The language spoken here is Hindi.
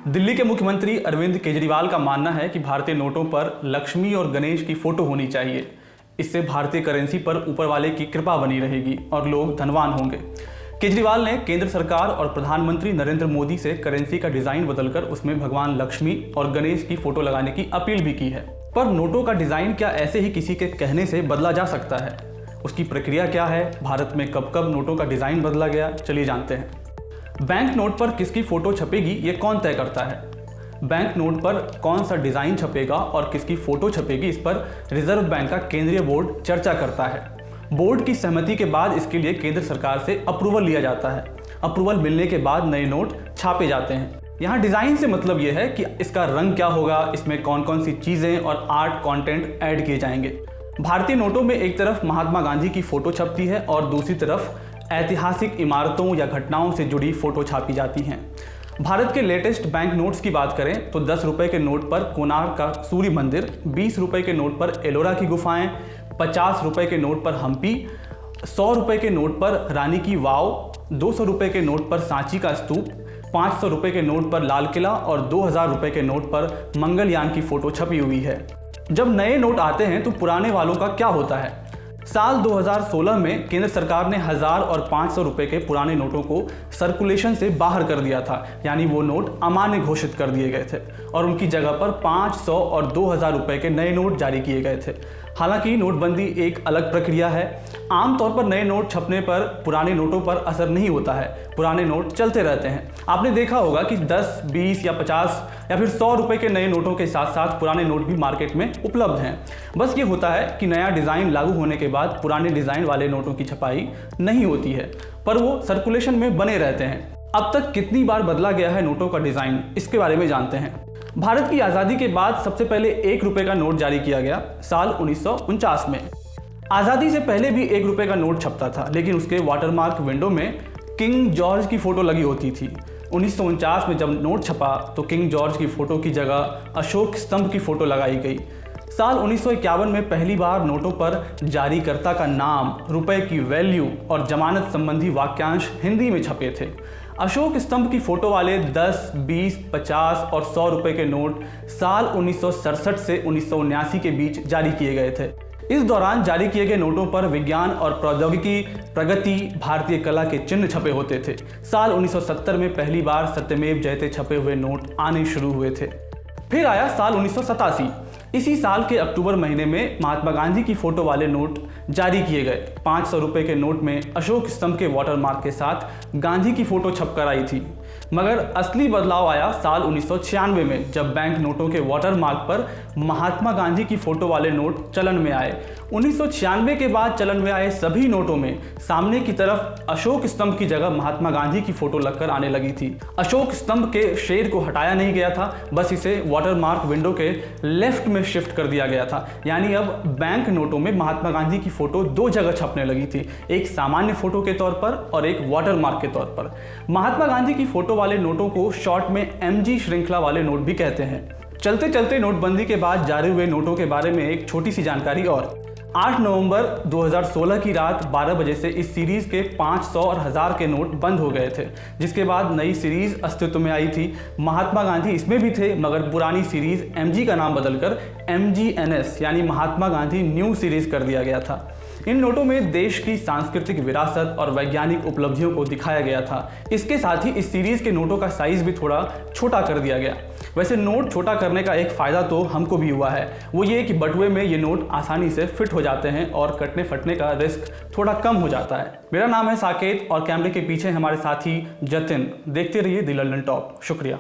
दिल्ली के मुख्यमंत्री अरविंद केजरीवाल का मानना है कि भारतीय नोटों पर लक्ष्मी और गणेश की फोटो होनी चाहिए। इससे भारतीय करेंसी पर ऊपर वाले की कृपा बनी रहेगी और लोग धनवान होंगे। केजरीवाल ने केंद्र सरकार और प्रधानमंत्री नरेंद्र मोदी से करेंसी का डिजाइन बदलकर उसमें भगवान लक्ष्मी और गणेश की फोटो लगाने की अपील भी की है। पर नोटों का डिजाइन क्या ऐसे ही किसी के कहने से बदला जा सकता है? उसकी प्रक्रिया क्या है? भारत में कब कब नोटों का डिजाइन बदला गया, चलिए जानते हैं। बैंक नोट पर किसकी फोटो छपेगी ये कौन तय करता है? बैंक नोट पर कौन सा डिजाइन छपेगा और किसकी फोटो छपेगी, इस पर रिजर्व बैंक का केंद्रीय बोर्ड चर्चा करता है। बोर्ड की सहमति के बाद इसके लिए केंद्र सरकार से अप्रूवल लिया जाता है। अप्रूवल मिलने के बाद नए नोट छापे जाते हैं। यहाँ डिजाइन से मतलब यह है कि इसका रंग क्या होगा, इसमें कौन कौन सी चीजें और आर्ट कंटेंट ऐड किए जाएंगे। भारतीय नोटों में एक तरफ महात्मा गांधी की फोटो छपती है और दूसरी तरफ ऐतिहासिक इमारतों या घटनाओं से जुड़ी फोटो छापी जाती हैं। भारत के लेटेस्ट बैंक नोट्स की बात करें तो 10 रुपए के नोट पर कोणार्क का सूर्य मंदिर, 20 रुपए के नोट पर एलोरा की गुफाएं, 50 रुपए के नोट पर हम्पी, 100 रुपए के नोट पर रानी की वाव, 200 रुपए के नोट पर सांची का स्तूप, 500 रुपए के नोट पर लाल किला और 2000 रुपए के नोट पर मंगलयान की फोटो छपी हुई है। जब नए नोट आते हैं तो पुराने वालों का क्या होता है? साल 2016 में केंद्र सरकार ने 1000 और 500 रुपए के पुराने नोटों को सर्कुलेशन से बाहर कर दिया था, यानी वो नोट अमान्य घोषित कर दिए गए थे और उनकी जगह पर 500 और 2000 रुपए के नए नोट जारी किए गए थे। हालांकि नोटबंदी एक अलग प्रक्रिया है। आमतौर पर नए नोट छपने पर पुराने नोटों पर असर नहीं होता है, पुराने नोट चलते रहते हैं। आपने देखा होगा कि 10, 20 या 50 या फिर 100 रुपए के नए नोटों के साथ साथ पुराने नोट भी मार्केट में उपलब्ध हैं। बस ये होता है कि नया डिज़ाइन लागू होने के बाद पुराने डिज़ाइन वाले नोटों की छपाई नहीं होती है, पर वो सर्कुलेशन में बने रहते हैं। अब तक कितनी बार बदला गया है नोटों का डिज़ाइन, इसके बारे में जानते हैं। भारत की आज़ादी के बाद सबसे पहले 1 रुपए का नोट जारी किया गया साल 1949 में। आज़ादी से पहले भी 1 रुपए का नोट छपता था, लेकिन उसके वाटरमार्क विंडो में किंग जॉर्ज की फोटो लगी होती थी। 1949 में जब नोट छपा तो किंग जॉर्ज की फोटो की जगह अशोक स्तंभ की फोटो लगाई गई। साल 1951 में पहली बार नोटों पर जारीकर्ता का नाम, रुपए की वैल्यू और जमानत संबंधी वाक्यांश हिंदी में छपे थे। अशोक स्तंभ की फोटो वाले 10, 20, 50 और 100 रुपए के नोट साल 1967 से 1979 के बीच जारी किए गए थे। इस दौरान जारी किए गए नोटों पर विज्ञान और प्रौद्योगिकी, प्रगति, भारतीय कला के चिन्ह छपे होते थे। साल 1970 में पहली बार सत्यमेव जयते छपे हुए नोट आने शुरू हुए थे। फिर आया साल 1987। इसी साल के अक्टूबर महीने में महात्मा गांधी की फोटो वाले नोट जारी किए गए। 500 रुपए के नोट में अशोक स्तंभ के वाटरमार्क के साथ गांधी की फोटो छपकर आई थी। मगर असली बदलाव आया साल 1996 में, जब बैंक नोटों के वाटरमार्क पर महात्मा गांधी की फोटो वाले नोट चलन में आए। 1996 के बाद चलन में आए सभी नोटों में सामने की तरफ अशोक स्तंभ की जगह महात्मा गांधी की फोटो लगकर आने लगी थी। अशोक स्तंभ के शेर को हटाया नहीं गया था, बस इसे वाटरमार्क विंडो के लेफ्ट में शिफ्ट कर दिया गया था। यानी अब बैंक नोटों में महात्मा गांधी की फोटो 2 जगह छपने लगी थी, एक सामान्य फोटो के तौर पर और एक वाटरमार्क के तौर पर। महात्मा गांधी की फोटो वाले नोटों को शॉर्ट में MG श्रृंखला वाले नोट भी कहते हैं। चलते चलते नोटबंदी के बाद जारी हुए नोटों के बारे में एक छोटी सी जानकारी और। 8 नवंबर 2016 की रात 12 बजे से इस सीरीज के 500 और 1000 के नोट बंद हो गए थे, जिसके बाद नई सीरीज अस्तित्व में आई थी। महात्मा गांधी इसमें भी थे, मगर पुरानी सीरीज MG का नाम बदलकर MGNS यानी महात्मा गांधी न्यू सीरीज कर दिया गया था। इन नोटों में देश की सांस्कृतिक विरासत और वैज्ञानिक उपलब्धियों को दिखाया गया था। इसके साथ ही इस सीरीज के नोटों का साइज भी थोड़ा छोटा कर दिया गया। वैसे नोट छोटा करने का एक फ़ायदा तो हमको भी हुआ है, वो ये कि बटुए में ये नोट आसानी से फिट हो जाते हैं और कटने फटने का रिस्क थोड़ा कम हो जाता है। मेरा नाम है साकेत और कैमरे के पीछे हमारे साथी जतिन। देखते रहिए द लंदन टॉप। शुक्रिया।